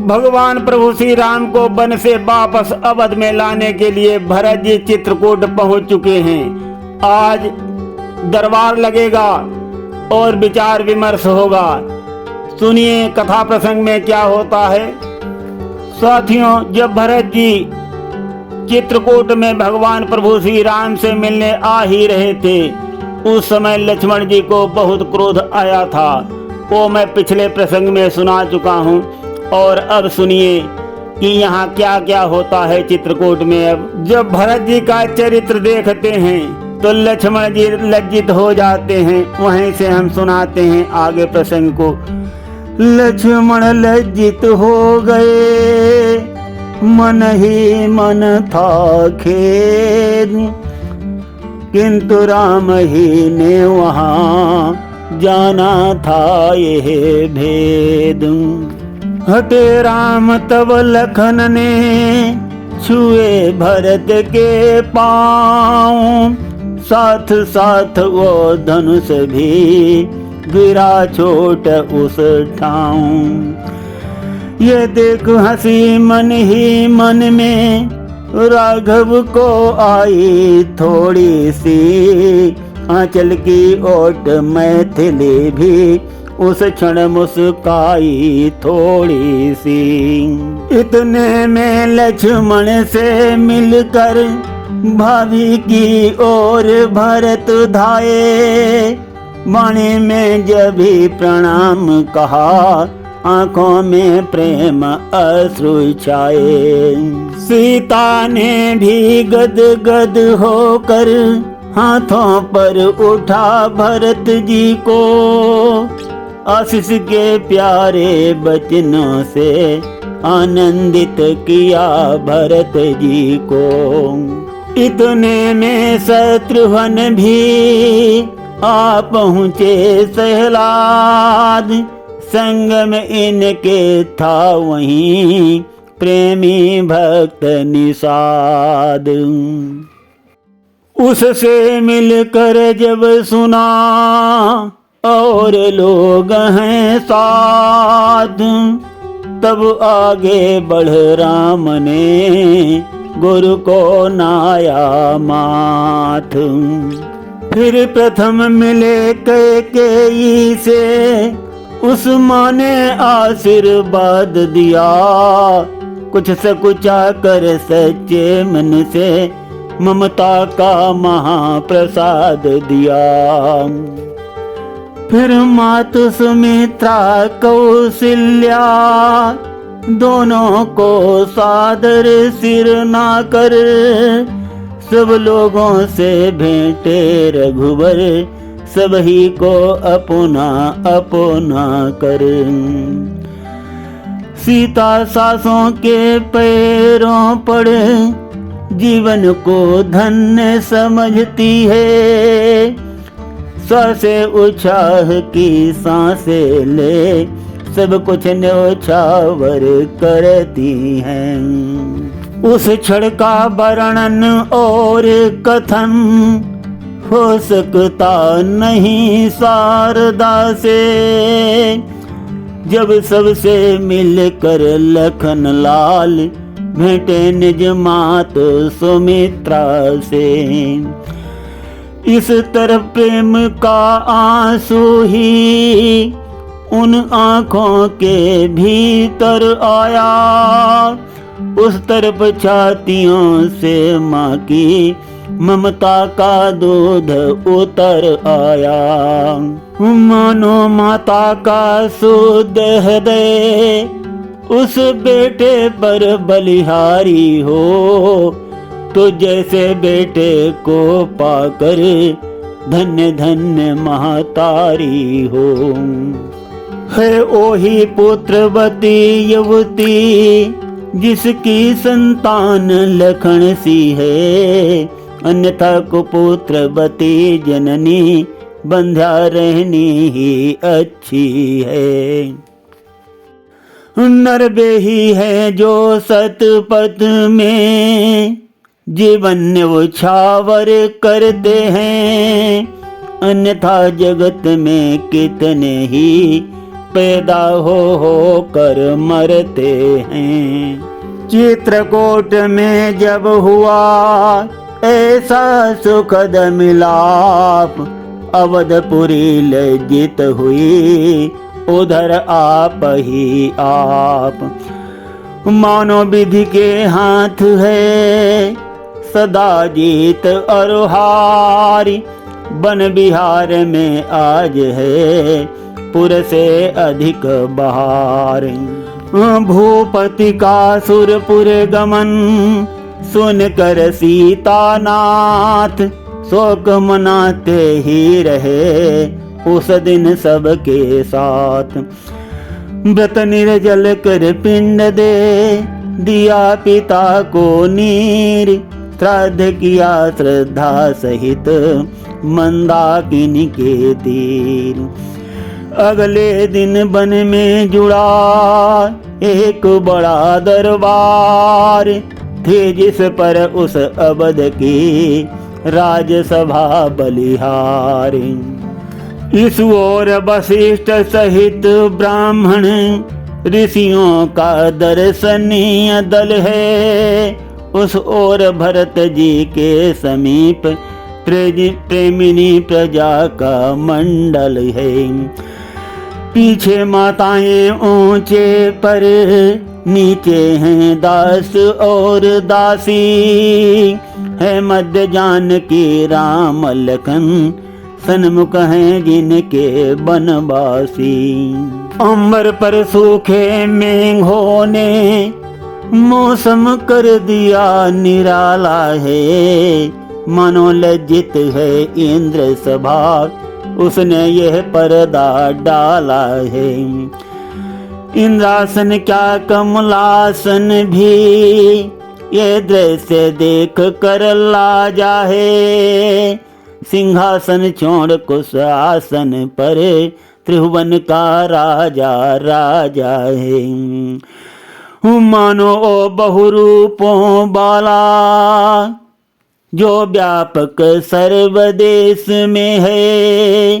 भगवान प्रभु श्री राम को वन से वापस अवध में लाने के लिए भरत जी चित्रकूट पहुंच चुके हैं। आज दरबार लगेगा और विचार विमर्श होगा। सुनिए कथा प्रसंग में क्या होता है। साथियों, जब भरत जी चित्रकूट में भगवान प्रभु श्री राम से मिलने आ ही रहे थे, उस समय लक्ष्मण जी को बहुत क्रोध आया था। वो मैं पिछले प्रसंग में सुना चुका हूँ। और अब सुनिए कि यहाँ क्या क्या होता है चित्रकूट में। अब जब भरत जी का चरित्र देखते हैं तो लक्ष्मण जी लज्जित हो जाते हैं। वहीं से हम सुनाते हैं आगे प्रसंग को। लक्ष्मण लज्जित हो गए, मन ही मन था खेद, किंतु राम ही ने वहाँ जाना था यह भेद। हटे राम तब लखन ने छुए भरत के पाँव, साथ साथ वो धनुष भी गिरा छोट उस ठाऊं। ये देख हंसी मन ही मन में राघव को आई थोड़ी सी, आंचल की ओट मैथिली भी उस क्षण मुस्काई थोड़ी सी। इतने में लक्ष्मण से मिलकर भाभी की ओर भरत धाये, वाणी में जब भी प्रणाम कहा, आंखों में प्रेम अश्रु छाए। सीता ने भी गद गद होकर हाथों पर उठा भरत जी को, आशीष के प्यारे बचनों से आनंदित किया भरत जी को। इतने में शत्रुघ्न भी आ पहुँचे सहलाद, संग में इनके था वहीं प्रेमी भक्त निषाद। उससे मिलकर जब सुना और लोग हैं साथ, तब आगे बढ़ राम ने गुरु को नाया माथ। फिर प्रथम मिले कैकेयी से, उस माँ ने आशीर्वाद दिया, कुछ सकुचा कर सच्चे मन से ममता का महाप्रसाद दिया। फिर मातु सुमित्रा कौशल्या, दोनों को सादर सिर ना कर, सब लोगों से भेंटे रघुवर, सभी को अपना अपना कर। सीता सासों के पैरों पड़े, जीवन को धन्य समझती है, सांसें उछाह की सांसें ले, सब कुछ न्योछावर करती हैं। उस क्षण का वर्णन और कथन हो सकता नहीं शारदा से, जब सबसे मिलकर लखन लाल भेंटे निज मात सुमित्रा से। इस तरफ प्रेम का आंसू ही उन आँखों के भीतर आया, उस तरफ छातियों से माँ की ममता का दूध उतर आया। मानो माता का शुद्ध हृदय उस बेटे पर बलिहारी हो, तो जैसे बेटे को पाकर धन्य धन्य महतारी हो। है ओही पुत्रवती युवती, जिसकी संतान लखन सी है, अन्यथा कुपुत्रवती जननी बंध्या रहनी ही अच्छी है। नर बेही है जो सतपथ में जीवन न्योछावर करते हैं, अन्यथा जगत में कितने ही पैदा हो कर मरते हैं। चित्रकूट में जब हुआ ऐसा सुखद मिलाप, अवधपुरी लज्जित हुई उधर आप ही आप। मानो विधि के हाथ है सदा जीत और हारी, बन बिहार में आज है पुर से अधिक बहार। भूपति का सुरपुर गमन सुन कर सीतानाथ, शोक मनाते ही रहे उस दिन सबके साथ। व्रत निर्जल कर पिंड दे दिया पिता को नीर, श्राद्ध किया श्रद्धा सहित मंदाकिनी के तीर। अगले दिन वन में जुड़ा एक बड़ा दरबार, थे जिस पर उस अवध की राजसभा बलिहार। इस ओर वशिष्ठ सहित ब्राह्मण ऋषियों का दर्शनीय दल है, उस ओर भरत जी के समीप प्रेमिनी प्रजा का मंडल है। पीछे माताएं ऊंचे पर नीचे हैं दास और दासी, है मध्य जानकी राम लखन, सन्मुख हैं जिनके बनवासी। अंबर पर सूखे मेघों ने मौसम कर दिया निराला है, मनो लज्जित है इंद्र सभा, उसने यह पर्दा डाला है। इंद्रासन क्या कमलासन भी ये दृश्य देख कर लाजा है, सिंहासन छोड़ कुश आसन पर त्रिभुवन का राजा राजा है। मानो ओ बहुरूपों वाला जो व्यापक सर्वदेश में है,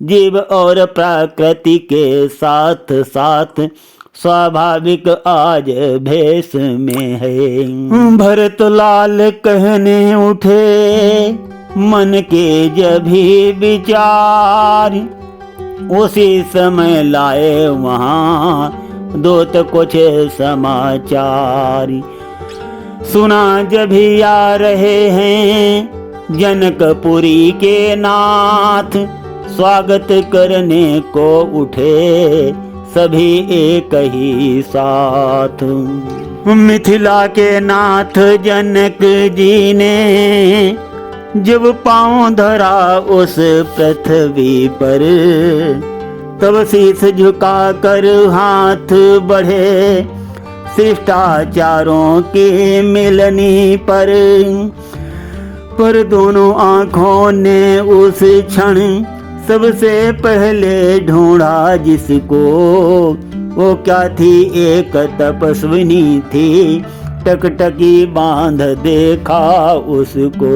जीव और प्रकृति के साथ साथ स्वाभाविक आज भेष में है। भरत लाल कहने उठे मन के जब भी विचार, उसी समय लाए वहाँ दूत कुछ समाचार। सुना जब भी आ रहे हैं जनकपुरी के नाथ, स्वागत करने को उठे सभी एक ही साथ। मिथिला के नाथ जनक जी ने जब पांव धरा उस पृथ्वी पर, तब शीश झुका कर हाथ बढ़े शिष्टाचारों के मिलनी पर दोनों आँखों ने उस क्षण सबसे पहले ढूंढा जिसको, वो क्या थी एक तपस्विनी थी, टकटकी बांध देखा उसको।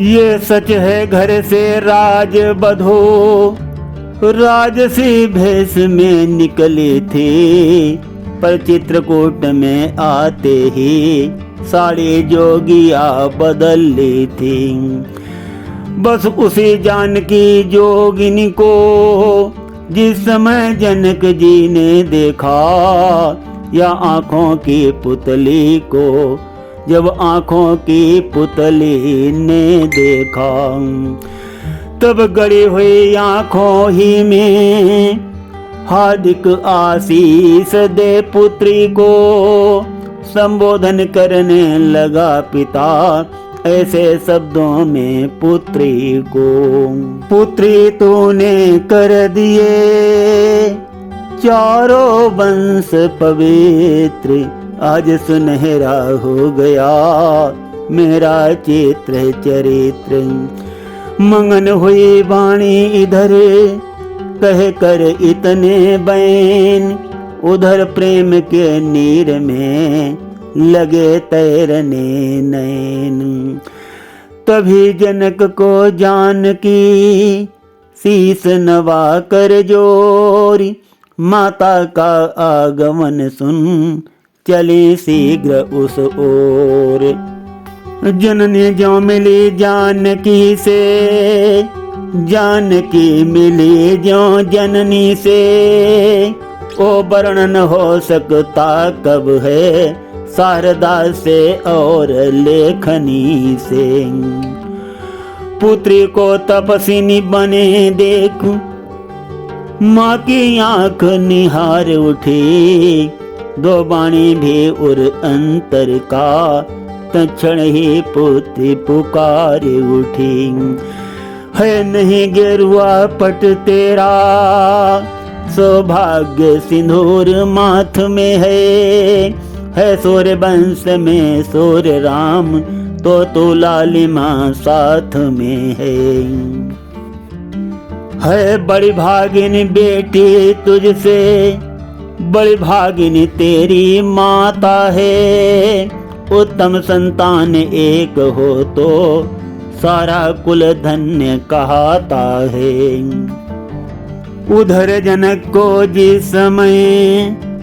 ये सच है घर से राज बधो राजसी भेष में निकली थी, पर चित्रकूट में आते ही साड़ी जोगिया बदल ली थी। बस उसी जानकी जोगिनी को जिस समय जनक जी ने देखा, या आँखों की पुतली को जब आँखों की पुतली ने देखा, तब गड़ी हुई आँखों ही में हार्दिक आशीष दे पुत्री को, संबोधन करने लगा पिता ऐसे शब्दों में पुत्री को। पुत्री तूने कर दिए चारों वंश पवित्र, आज सुनहरा हो गया मेरा चित्र चरित्र। मंगन हुई वाणी इधर कह कर इतने बैन, उधर प्रेम के नीर में लगे तैरने नैन। तभी जनक को जानकी शीस नवा कर जोरी, माता का आगमन सुन चले शीघ्र उस ओर। जननी जो मिली जानकी से, जानकी मिली जो जननी से, ओ वर्णन हो सकता कब है शारदा से और लेखनी से। पुत्री को तपस्विनी बने देखूं, माँ की आंख निहार उठी, दो बाणी भी उर अंतर का, तक्षण ही पुत्री पुकार उठी। है नहीं गेरुआ पट तेरा, सौभाग्य सिंदूर माथ में है सूर्य वंश में सूर्य राम, तो लालिमा साथ में है बड़ी भागिनी बेटी तुझसे, बड़ी भागिनी तेरी माता है। उत्तम संतान एक हो तो सारा कुल धन्य कहता है। उधर जनक को जिस समय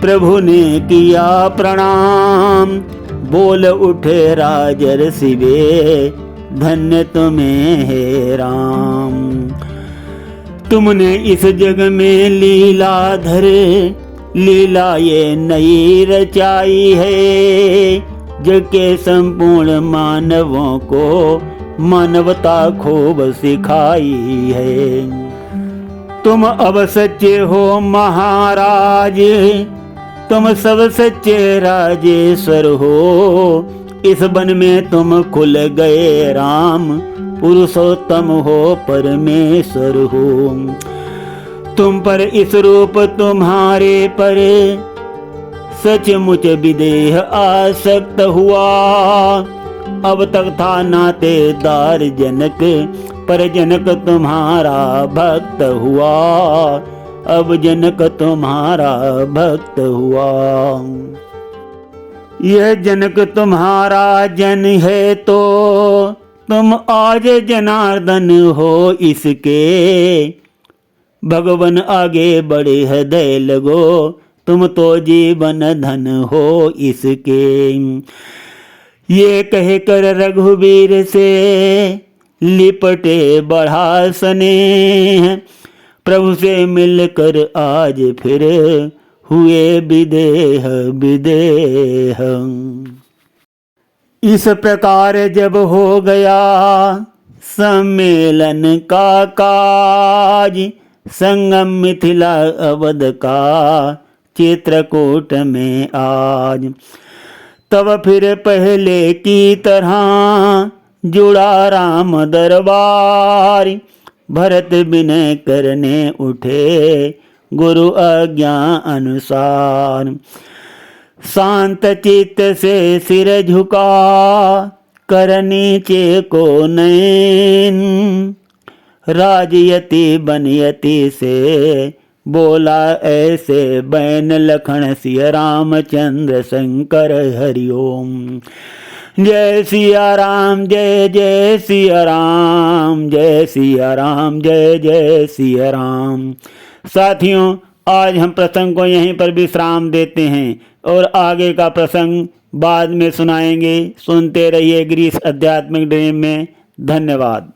प्रभु ने किया प्रणाम, बोल उठे राजर्षि वे, धन्य तुम्हें है राम। तुमने इस जग में लीलाधर, लीला ये नई रचाई है, जग के संपूर्ण मानवों को मानवता खूब सिखाई है। तुम अब सच्चे हो महाराज, तुम सब सच्चे राजेश्वर हो। इस वन में तुम खुल गए राम, पुरुषोत्तम हो परमेश्वर हो। तुम पर इस रूप तुम्हारे पर, सचमुच विदेह आसक्त हुआ। अब तक था नातेदार जनक, पर जनक तुम्हारा भक्त हुआ। अब जनक तुम्हारा भक्त हुआ। यह जनक तुम्हारा जन है तो, तुम आज जनार्दन हो इसके। भगवन आगे बड़े हृदय लगो, तुम तो जीवन धन हो इसके। ये कह कर रघुवीर से लिपटे बढ़ा स्नेह, प्रभु से मिलकर आज फिर हुए विदेह विदेह। इस प्रकार जब हो गया सम्मेलन का काज, संगम मिथिला अवध का चित्रकूट में आज। तब फिर पहले की तरह जुड़ा राम दरबार, भरत विनय करने उठे गुरु आज्ञा अनुसार। शांत चित्त से सिर झुका, कर नीचे को नयन, राजयति बनयति से बोला ऐसे बैन लखन सिया रामचंद्र शंकर हरिओम। जय सिया राम जय जय सिया राम, जय सिया राम जय जय सिया राम। साथियों, आज हम प्रसंग को यहीं पर विश्राम देते हैं और आगे का प्रसंग बाद में सुनाएंगे। सुनते रहिए ग्रीस आध्यात्मिक ड्रीम में। धन्यवाद।